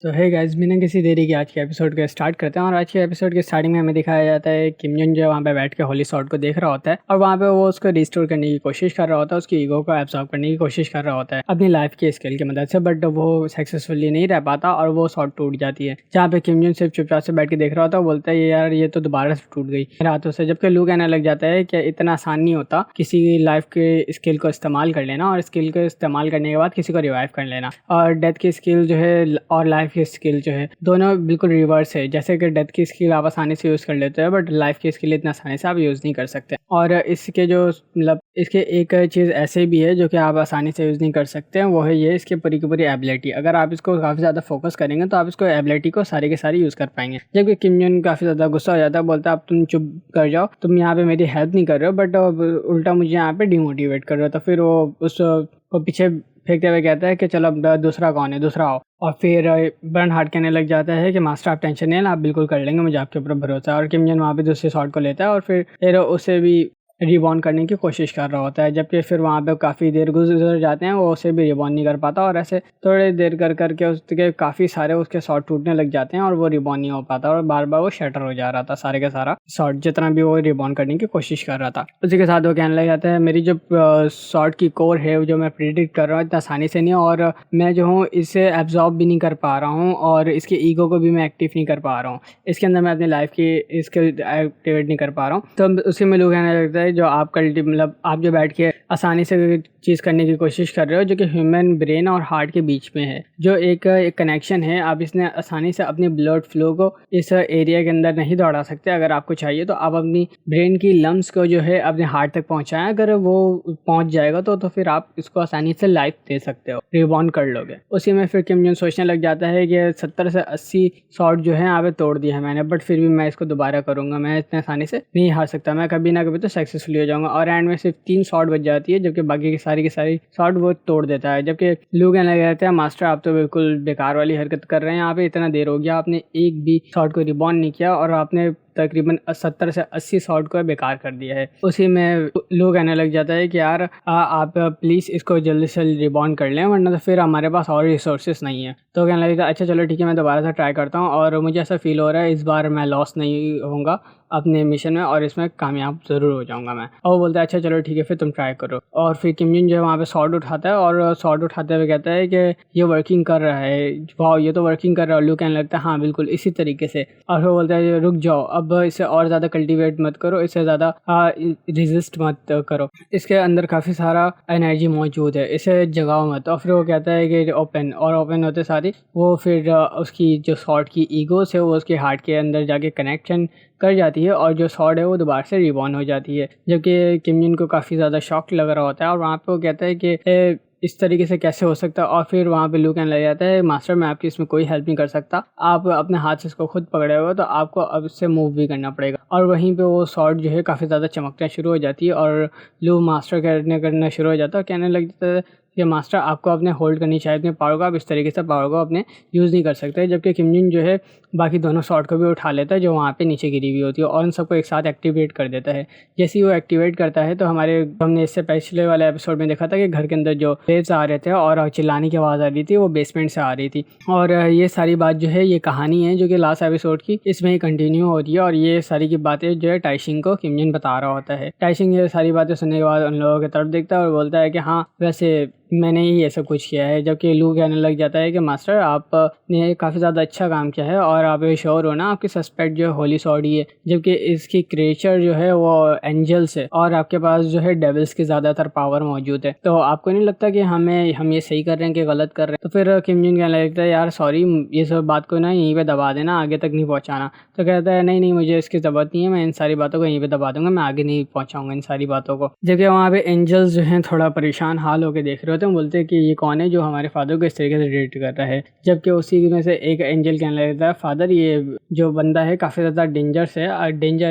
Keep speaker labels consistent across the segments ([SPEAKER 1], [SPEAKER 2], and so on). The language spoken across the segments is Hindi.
[SPEAKER 1] तो है गाइस, बिना किसी देरी के आज के एपिसोड को स्टार्ट करते हैं। और आज के एपिसोड के स्टार्टिंग में हमें दिखाया जाता है किम जन जो वहाँ पे बैठ के होली सॉर्ड को देख रहा होता है और वहाँ पे वो उसको रिस्टोर करने की कोशिश कर रहा होता है, उसकी ईगो को एब्जॉर्ब करने की कोशिश कर रहा होता है अपनी लाइफ के स्किल की मदद से। बट वो सक्सेसफुली नहीं रह पाता और वो सॉर्ड टूट जाती है। जहाँ पे किम जन सिर्फ चुपचाप से बैठ के देख रहा होता है, वो बोलता है यार ये तो दोबारा से टूट गई मेरे हाथों से। जबकि लू कहने लग जाता है कि इतना आसान नहीं होता किसी लाइफ के स्किल को इस्तेमाल कर लेना और स्किल को इस्तेमाल करने के बाद किसी को रिवाइव कर लेना। और डेथ की स्किल जो है और लाइफ की स्किल जो है दोनों बिल्कुल रिवर्स है। जैसे कि डेथ की स्किल आप आसानी से यूज़ कर लेते हैं, बट लाइफ की स्किल इतना आसानी से आप यूज़ नहीं कर सकते। और इसके जो मतलब इसके एक चीज़ ऐसे भी है जो कि आप आसानी से यूज़ नहीं कर सकते हैं, वो है ये इसके पूरी की पूरी एबिलिटी। अगर आप इसको काफ़ी ज़्यादा फोकस करेंगे तो आप इसको एबिलिटी को सारी के सारी यूज़ कर पाएंगे। जबकि किम जन काफ़ी ज़्यादा गुस्सा हो जाता है, बोलता है अब तुम चुप कर जाओ, तुम यहाँ पे मेरी हेल्प नहीं कर रहे हो बट उल्टा मुझे यहाँ पे डिमोटिवेट कर रहे हो। तो फिर वो उसको पीछे फेंकते हुए कहता है कि चलो अब दूसरा कौन है, दूसरा आओ। और फिर बर्न हार्ट कहने लग जाता है कि मास्टर आप टेंशन नहीं लेना, आप बिल्कुल कर लेंगे, मुझे आपके ऊपर भरोसा है। और किम जन वहाँ पे दूसरे शॉट को लेता है और फिर उसे भी रिबॉर्न करने की कोशिश कर रहा होता है। जबकि फिर वहाँ पे काफ़ी देर गुजर जाते हैं, वो उसे भी रिबॉर्न नहीं कर पाता और ऐसे थोड़ी देर कर करके उसके काफ़ी सारे उसके शॉट टूटने लग जाते हैं और वो रिबॉर्न नहीं हो पाता और बार बार वो शटर हो जा रहा था सारे का सारा शॉट जितना भी वो रिबॉर्न करने की कोशिश कर रहा था। उसी के साथ वो कहने लग जाता है मेरी जो शॉट की कोर है जो मैं प्रिडिक्ट कर रहा हूँ इतना आसानी से नहीं, और मैं जो हूँ इसे एब्जॉर्ब भी नहीं कर पा रहा हूँ और इसके ईगो को भी मैं एक्टिव नहीं कर पा रहा हूँ, इसके अंदर मैं अपनी लाइफ की स्किल एक्टिवेट नहीं कर पा रहा हूँ। तो उसी में लोग कहने लगता है जो आप मतलब आप जो बैठ के आसानी से चीज़ करने की कोशिश कर रहे हो जो कि ह्यूमन ब्रेन और हार्ट के बीच में है, जो एक कनेक्शन है, आप इसने आसानी से अपने ब्लड फ्लो को इस एरिया के अंदर नहीं दौड़ा सकते। अगर आपको चाहिए तो आप अपनी ब्रेन की लम्स को जो है अपने हार्ट तक पहुंचाएं, अगर वो पहुंच जाएगा तो फिर आप इसको आसानी से लाइफ दे सकते हो, रिबॉर्न कर लोगे। उसी में फिर किम जन सोचने लग जाता है कि 70 से 80 शॉट जो है यहाँ पे तोड़ दिया है मैंने, बट फिर भी मैं इसको दोबारा करूँगा, मैं इतने आसानी से नहीं हार सकता, मैं कभी ना कभी तो सक्सेसफुल हो जाऊँगा। और एंड में सिर्फ 3 शॉट बच जाती है, जबकि बाकी की सारी शॉट वो तोड़ देता है। जबकि लोग कहने लगे रहते हैं मास्टर आप तो बिल्कुल बेकार वाली हरकत कर रहे हैं, यहाँ पे इतना देर हो गया, आपने एक भी शॉट को रिबॉर्न नहीं किया और आपने तकरीबन 70 से 80 शॉट को बेकार कर दिया है। उसी में लोग कहने लग जाता है कि यार आप प्लीज़ इसको जल्दी से रिबॉर्न कर लें वरना तो फिर हमारे पास और रिसोर्सेज नहीं है। तो कहने लगता है अच्छा चलो ठीक है, मैं दोबारा से ट्राई करता हूँ और मुझे ऐसा फील हो रहा है इस बार मैं लॉस नहीं होऊंगा अपने मिशन में और इसमें कामयाब ज़रूर हो जाऊंगा मैं। और वो बोलता है अच्छा चलो ठीक है फिर तुम ट्राई करो। और फिर किम जन जो है वहाँ पे शॉट उठाता है और शॉट उठाते हुए कहता है कि ये वर्किंग कर रहा है, वाह ये तो वर्किंग कर रहा है। लू कहने लगता है हाँ बिल्कुल इसी तरीके से। और वो बोलता है रुक जाओ, अब इसे और ज़्यादा कल्टीवेट मत करो, इसे ज़्यादा रिजिस्ट मत करो, इसके अंदर काफ़ी सारा एनर्जी मौजूद है, इसे जगाओ मत। और फिर वो कहता है कि ओपन, और ओपन होते साथ ही वो फिर उसकी जो शॉट की ईगोस है वो उसके हार्ट के अंदर जाके कनेक्शन कर जाती है और जो शॉट है वो दोबारा से रिबॉर्न हो जाती है। जबकि किम जन को काफ़ी ज़्यादा शॉक लग रहा होता है और वहाँ पे वो कहता है कि इस तरीके से कैसे हो सकता है। और फिर वहाँ पे लू कहने लग जाता है मास्टर मैं आपकी इसमें कोई हेल्प नहीं कर सकता, आप अपने हाथ से इसको खुद पकड़े हुए तो आपको अब इससे मूव भी करना पड़ेगा। और वहीं पे वो शॉट जो है काफ़ी ज़्यादा चमकना शुरू हो जाती है और लू मास्टर करना शुरू हो जाता है और कहने लग जाता है कि मास्टर आपको अपने होल्ड करनी चाहिए अपने पावर को, आप इस तरीके से पावर को अपने यूज़ नहीं कर सकते। जबकि किम जन जो है बाकी दोनों शॉट को भी उठा लेता है जो वहाँ पे नीचे गिरी हुई होती है और उन सबको एक साथ एक्टिवेट कर देता है। जैसे ही वो एक्टिवेट करता है तो हमने इससे पिछले वाले एपिसोड में देखा था कि घर के अंदर जो वेव्स आ रहे थे और चिल्लाने की आवाज़ आ रही थी वो बेसमेंट से आ रही थी। और ये सारी बात जो है ये कहानी है जो कि लास्ट एपिसोड की इसमें ही कंटिन्यू हो रही है और ये सारी की बातें जो है टाइशिंग को किम जन बता रहा होता है। टाइशिंग ये सारी बातें सुनने के बाद उन लोगों की तरफ देखता है और बोलता है कि हाँ वैसे मैंने ही ये सब कुछ किया है। जबकि लू कहने लग जाता है कि मास्टर आपने काफ़ी ज़्यादा अच्छा काम किया है और आप श्योर हो ना आपकी सस्पेक्ट जो है होली सॉर्ड ही है, जबकि इसकी क्रिएचर जो है वो एंजल्स है और आपके पास जो है डेविल्स की ज़्यादातर पावर मौजूद है, तो आपको नहीं लगता कि हम ये सही कर रहे हैं कि गलत कर रहे हैं। तो फिर किम जन कहने लगता है यार सॉरी ये सब बात को ना यहीं पर दबा देना, आगे तक नहीं पहुँचाना। तो कहता है नहीं मुझे इसकी ज़रूरत नहीं है, मैं इन सारी बातों को यहीं पर दबा दूंगा, मैं आगे नहीं पहुँचाऊँगा इन सारी बातों को। जबकि वहाँ पे एंजल्स जो हैं थोड़ा परेशान हाल होकर देख रहे होते हैं, बोलते हैं कि ये कौन है जो हमारे फादर को इस तरीके से ट्रीट कर रहा है। जबकि उसी में से एक एंजल कहने लगता है फादर ये जो बंदा है काफ़ी ज़्यादा डेंजर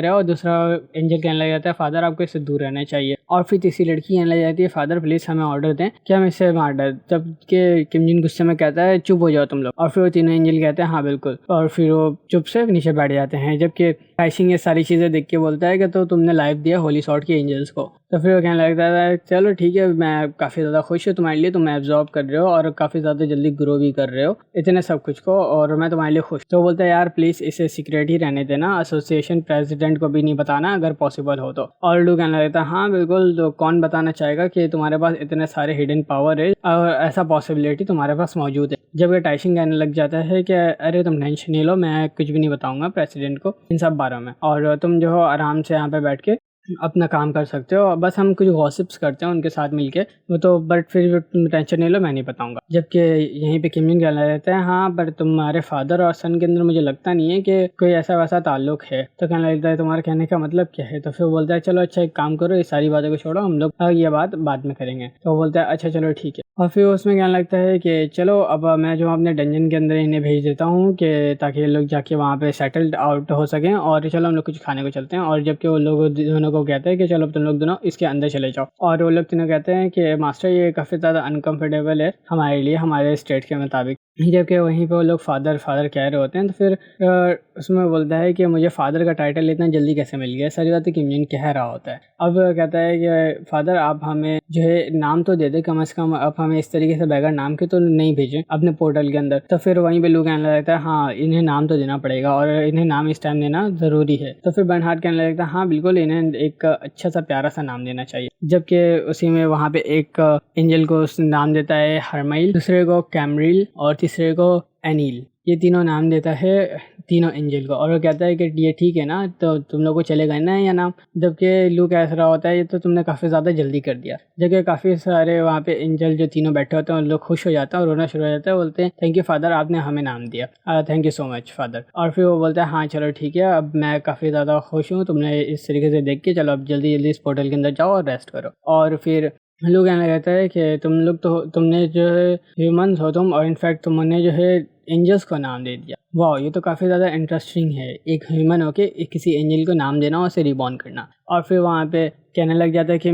[SPEAKER 1] है और दूसरा एंजल कहने लग जाता है फादर आपको इससे दूर रहना चाहिए। और फिर तीसरी लड़की कहने लग जाती है फादर प्लीज़ हमें ऑर्डर दें कि हम इससे मार डालें। जबकि किम जन गुस्से में कहता है चुप हो जाओ तुम लोग। और फिर वो तीनों एंजल कहते हैं हाँ बिल्कुल, और फिर वो चुप से नीचे बैठ जाते हैं। जबकि टाइशिंग ये सारी चीज़ें देख के बोलता है कि तो तुमने लाइफ दिया होली सॉर्ड के एंजल्स को, तो फिर वो कहने लगता है चलो ठीक है, मैं काफ़ी ज़्यादा खुश हूँ तुम्हारे लिए, तुम एब्जॉर्ब कर रहे हो और काफ़ी ज़्यादा जल्दी ग्रो भी कर रहे हो इतने सब कुछ को, और मैं तुम्हारे लिए खुश। तो बोलता है यार प्लीज़ इसे सीक्रेट ही रहने देना, एसोसिएशन प्रेसिडेंट को भी नहीं बताना अगर पॉसिबल हो तो। और लू कहने लगता है हाँ बिल्कुल, तो कौन बताना चाहेगा कि तुम्हारे पास इतने सारे हिडन पावर है और ऐसा पॉसिबिलिटी तुम्हारे पास मौजूद है। जब ये टाइशिंग कहने लग जाता है कि अरे तुम टेंशन नहीं लो, मैं कुछ भी नहीं बताऊंगा प्रेसिडेंट को इन सब बारों में, और तुम जो हो आराम से यहाँ पे बैठ के अपना काम कर सकते हो, बस हम कुछ गॉसिप्स करते हैं उनके साथ मिलके, वो तो बट फिर तुम टेंशन नहीं लो, मैं नहीं बताऊंगा। जबकि यहीं पे किम जॉन्ग कहना रहता है हाँ पर तुम्हारे फादर और सन के अंदर मुझे लगता नहीं है कि कोई ऐसा वैसा ताल्लुक है। तो कहने लगता है तुम्हारे कहने का मतलब क्या है। तो फिर बोलता है चलो अच्छा एक काम करो, ये सारी बातों को छोड़ो, हम लोग ये बात बाद में करेंगे। तो बोलता है अच्छा चलो ठीक है। और फिर उसमें कहने लगता है कि चलो अब मैं जो अपने डंजन के अंदर इन्हें भेज देता हूँ कि ताकि ये लोग जाके वहाँ पे सेटल्ड आउट हो सकें, और चलो हम लोग कुछ खाने को चलते हैं। और जबकि वो लोग दोनों को कहते हैं कि चलो तुम लोग दोनों इसके अंदर चले जाओ, और वो लोग तीनों कहते हैं कि मास्टर ये काफ़ी ज़्यादा अनकम्फर्टेबल है हमारे लिए, हमारे स्टेट के मुताबिक। जबकि वहीं पे वो लोग फादर फादर कह रहे होते हैं। तो फिर उसमें बोलता है कि मुझे फादर का टाइटल इतना जल्दी कैसे मिल गया, सारी बातें किम जॉन्ग कह रहा होता है। अब कहता है कि फादर आप हमें जो है नाम तो दे दे कम से कम, आप हमें इस तरीके से बगैर नाम के तो नहीं भेजें अपने पोर्टल के अंदर। तो फिर वहीं पे लू कहने लगता है हाँ इन्हें नाम तो देना पड़ेगा और इन्हें नाम इस टाइम देना ज़रूरी है। तो फिर बर्नहार्ड कहने लगता है हाँ बिल्कुल, इन्हें एक अच्छा सा प्यारा सा नाम देना चाहिए। जबकि उसी में वहाँ पे एक एंजल को नाम देता है हरमाइल, दूसरे को कैमरिल और तीसरे को एनील। ये तीनों नाम देता है तीनों एंजल को, और वो कहता है कि ये ठीक है ना, तो तुम लोग को चलेगा ना या नाम। जबकि लू कह रहा होता है ये तो तुमने काफ़ी ज़्यादा जल्दी कर दिया। जबकि काफ़ी सारे वहाँ पे एंजल जो तीनों बैठे होते हैं उन लोग खुश हो जाते हैं और रोना शुरू हो जाता है, बोलते हैं थैंक यू फादर, आपने हमें नाम दिया, thank you so much father. और फिर वो बोलता है हाँ चलो ठीक है, अब मैं काफ़ी ज़्यादा खुश हूँ तुमने इस तरीके से देख के, चलो अब जल्दी जल्दी इस पोर्टल के अंदर जाओ और रेस्ट करो। और फिर लू कहने लगता है कि तुम लोग तो तुमने जो है ह्यूमंस हो तुम, और इनफैक्ट तुमने जो है एंजल्स को नाम दे दिया। वाह ये तो काफ़ी ज़्यादा इंटरेस्टिंग है, एक ह्यूमन होके किसी एंजल को नाम देना और उसे रिबॉर्न करना। और फिर वहाँ पे कहने लग जाता है कि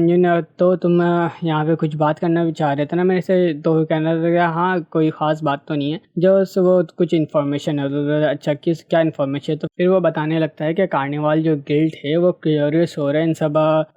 [SPEAKER 1] तो तुम यहाँ पे कुछ बात करना भी चाह रहे थे ना मेरे से। तो कहने लगा हाँ कोई ख़ास बात तो नहीं है, जो वो कुछ इन्फॉर्मेशन है। तो अच्छा किस क्या इन्फॉर्मेशन है। तो फिर वो बताने लगता है कि कार्निवाल जो गिल्ड है वो क्यूरियस हो रहा है इन सब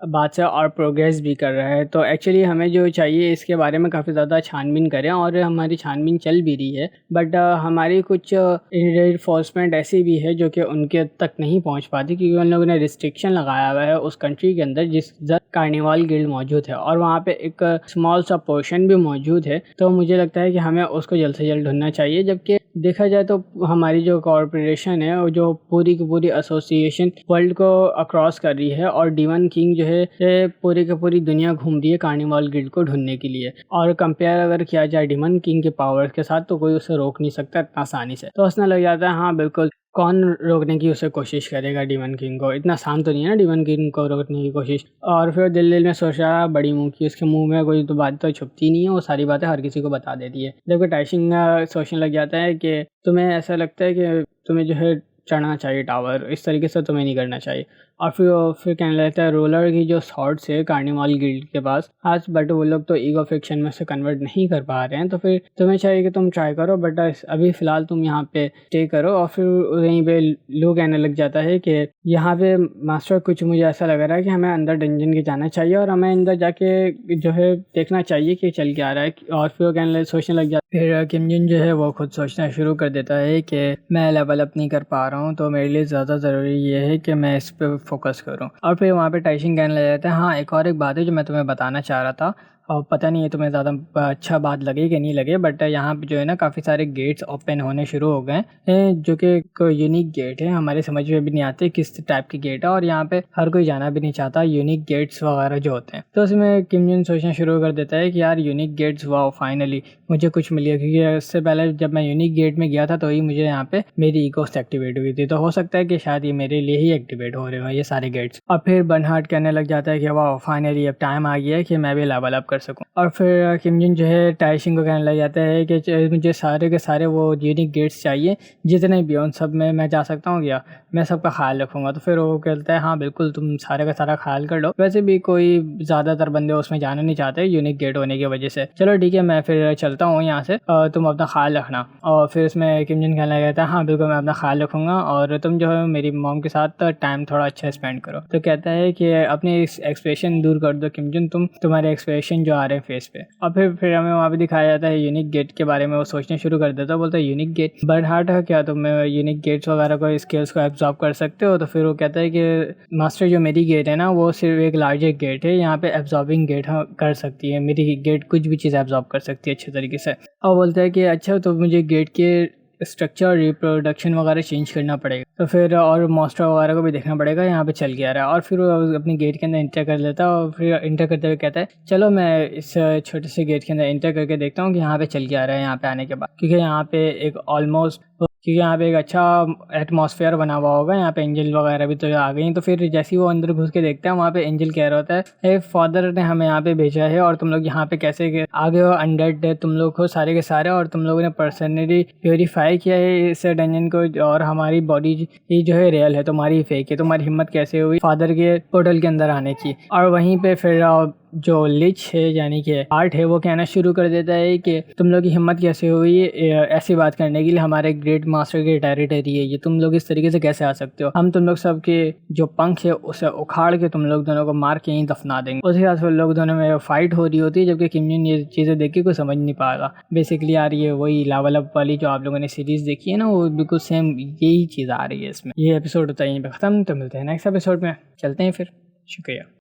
[SPEAKER 1] बात से और प्रोग्रेस भी कर रहा है। तो एक्चुअली हमें जो चाहिए इसके बारे में काफ़ी ज़्यादा छानबीन करें, और हमारी छानबीन चल भी रही है, बट हमारी कुछ इन्फोर्समेंट ऐसी भी है जो कि उनके तक नहीं पहुंच पाती, क्योंकि उन लोगों ने रिस्ट्रिक्शन लगाया हुआ है उस कंट्री के अंदर जिस कार्निवाल गिल्ड मौजूद है, और वहाँ पे एक स्मॉल सा पोर्शन भी मौजूद है। तो मुझे लगता है कि हमें उसको जल्द से जल्द ढूंढना चाहिए। जबकि देखा जाए तो हमारी जो कॉरपोरेशन है और जो पूरी की पूरी एसोसिएशन वर्ल्ड को अक्रॉस कर रही है, और डीमन किंग जो है पूरी की पूरी दुनिया घूम रही है कार्निवाल गिल्ड को ढूंढने के लिए। और कंपेयर अगर किया जाए डीमन किंग के पावर्स के साथ तो कोई उसे रोक नहीं सकता इतना आसानी से। तो हंसने लग जाता है हाँ बिल्कुल, कौन रोकने की उसे कोशिश करेगा डीमन किंग को, इतना आसान तो नहीं है ना डीमन किंग को रोकने की कोशिश। और फिर दिल में सोच रहा बड़ी मुंह की, उसके मुंह में कोई तो बात तो छुपती नहीं है, वो सारी बातें हर किसी को बता देती है। जबकि टाइशिंग सोचने लग जाता है कि तुम्हें ऐसा लगता है कि तुम्हें जो है चढ़ना चाहिए टावर, इस तरीके से तुम्हें नहीं करना चाहिए। और फिर कहने लगता है रोलर की जो शॉर्ट्स है कार्निवाल गिल्ड के पास आज, बट वो लोग तो ईगो फ्रिक्शन में से कन्वर्ट नहीं कर पा रहे हैं। तो फिर तुम्हें चाहिए कि तुम ट्राई करो, बट अभी फ़िलहाल तुम यहाँ पे स्टे करो। और फिर वहीं पे लो कहने लग जाता है कि यहाँ पे मास्टर कुछ मुझे ऐसा लग रहा है कि हमें अंदर डंजन के जाना चाहिए और हमें अंदर जाके जो है देखना चाहिए कि चल क्या आ रहा है। और फिर वो कहने सोचने लग जाता है। फिर किम जॉन्ग जो है वो खुद सोचना शुरू कर देता है कि मैं लेवल अप नहीं कर पा रहा हूँ, तो मेरे लिए ज़्यादा ज़रूरी ये है कि मैं इस पर फोकस करूं। और फिर वहाँ पे टाइशिंग कहने लग जाता है हाँ एक बात है जो मैं तुम्हें बताना चाह रहा था, और पता नहीं है तुम्हें ज़्यादा अच्छा बात लगे कि नहीं लगे, बट यहाँ पे जो है ना काफ़ी सारे गेट्स ओपन होने शुरू हो गए हैं, जो कि एक यूनिक गेट है, हमारे समझ में भी नहीं आते किस टाइप की गेट है, और यहाँ पे हर कोई जाना भी नहीं चाहता यूनिक गेट्स वगैरह जो होते हैं। तो उसमें किम जॉन्ग सोचना शुरू कर देता है कि यार यूनिक गेट्स, वाओ फाइनली मुझे कुछ मिल गया, क्योंकि उससे पहले जब मैं यूनिक गेट में गया था तो ही मुझे यहाँ पे मेरी ईगोस एक्टिवेट हुई थी। तो हो सकता है कि शायद ये मेरे लिए ही एक्टिवेट हो रहे हो ये सारे गेट्स। और फिर बर्नहार्ड कहने लग जाता है कि वाह फाइनली अब टाइम आ गया है कि मैं भी लेवल अप कर सकूँ। और फिर किम जुन जो है टाइशिंग को कहने लग जाता है कि मुझे सारे के सारे वो यूनिक गेट्स चाहिए, जितने भी उन सब में मैं जा सकता हूँ क्या, मैं सबका ख्याल रखूँगा। तो फिर वो कहता है हाँ बिल्कुल, तुम सारे का सारा ख्याल कर लो। वैसे भी कोई ज़्यादातर बंदे उसमें जाना नहीं चाहते यूनिक गेट होने की वजह से। चलो ठीक है, मैं फिर चलता हूँ यहाँ से, तुम अपना ख्याल रखना। और फिर उसमें किम जुन कहने लगा था हाँ बिल्कुल मैं अपना ख्याल रखूँगा, और तुम जो है मेरी मॉम के साथ टाइम थोड़ा अच्छा स्पेंड करो। तो कहता है कि अपने एक्सप्रेशन दूर कर दो किम जुन, तुम्हारे एक्सप्रेशन जो आ रहे हैं फेस पे। और फिर हमें वहाँ पे दिखाया जाता है यूनिक गेट के बारे में। वो सोचना शुरू कर देता है, बोलता है यूनिक गेट बर्नहार्ट है क्या, तुम यूनिक गेट्स वगैरह को स्किल्स को एब्जॉर्ब कर सकते हो। तो फिर वो कहता है कि मास्टर जो मेरी गेट है ना वो सिर्फ एक लार्जर गेट है, यहाँ पे एब्जॉर्बिंग गेट कर सकती है, मेरी गेट कुछ भी चीज़ एब्जॉर्ब कर सकती है अच्छे तरीके से। और बोलता है कि अच्छा तो मुझे गेट के स्ट्रक्चर रिप्रोडक्शन वगैरह चेंज करना पड़ेगा, तो फिर और मॉन्स्टर वगैरह को भी देखना पड़ेगा, यहाँ पे चल के आ रहा है। और फिर वो अपनी गेट के अंदर इंटर कर लेता है, और फिर इंटर करते हुए कहता है चलो मैं इस छोटे से गेट के अंदर इंटर करके देखता हूँ कि यहाँ पे चल के आ रहा है यहाँ पे आने के बाद, क्योंकि यहाँ पे एक अच्छा एटमॉस्फेयर बना हुआ होगा, यहाँ पे एंजल वगैरह भी तो आ गई। तो फिर जैसे ही वो अंदर घुस के देखते हैं, वहाँ पे एंजल कह रहा होता है हे फादर ने हमें यहाँ पे भेजा है, और तुम लोग यहाँ पे कैसे आ गए हो, अनडेड तुम लोग हो सारे के सारे, और तुम लोगों ने पर्सनली प्योरीफाई किया है इस डंजन को, और हमारी बॉडी ये जो है रियल है, तुम्हारी फेक है, तुम्हारी हिम्मत कैसे हुई फादर के पोर्टल के अंदर आने की। और वहीं पे फिर जो लिच है यानी कि आर्ट है वो कहना शुरू कर देता है कि तुम लोग की हिम्मत कैसे हुई ऐसी बात करने के लिए, हमारे ग्रेट मास्टर की टेरिटरी है ये, तुम लोग इस तरीके से कैसे आ सकते हो, हम तुम लोग सबके जो पंख है उसे उखाड़ के तुम लोग दोनों को मार के यहीं दफना देंगे। उसके बाद फिर लोग दोनों में फाइट हो रही होती है, जबकि किम जुन ये चीज़ें देख के कोई समझ नहीं पाएगा। बेसिकली आ रही है वही लेवल अप वाली जो आप लोगों ने सीरीज देखी है ना, वो बिल्कुल सेम यही चीज़ आ रही है इसमें। ये एपिसोड होता है यहीं पे ख़त्म, तो मिलते हैं नेक्स्ट एपिसोड में, चलते हैं फिर, शुक्रिया।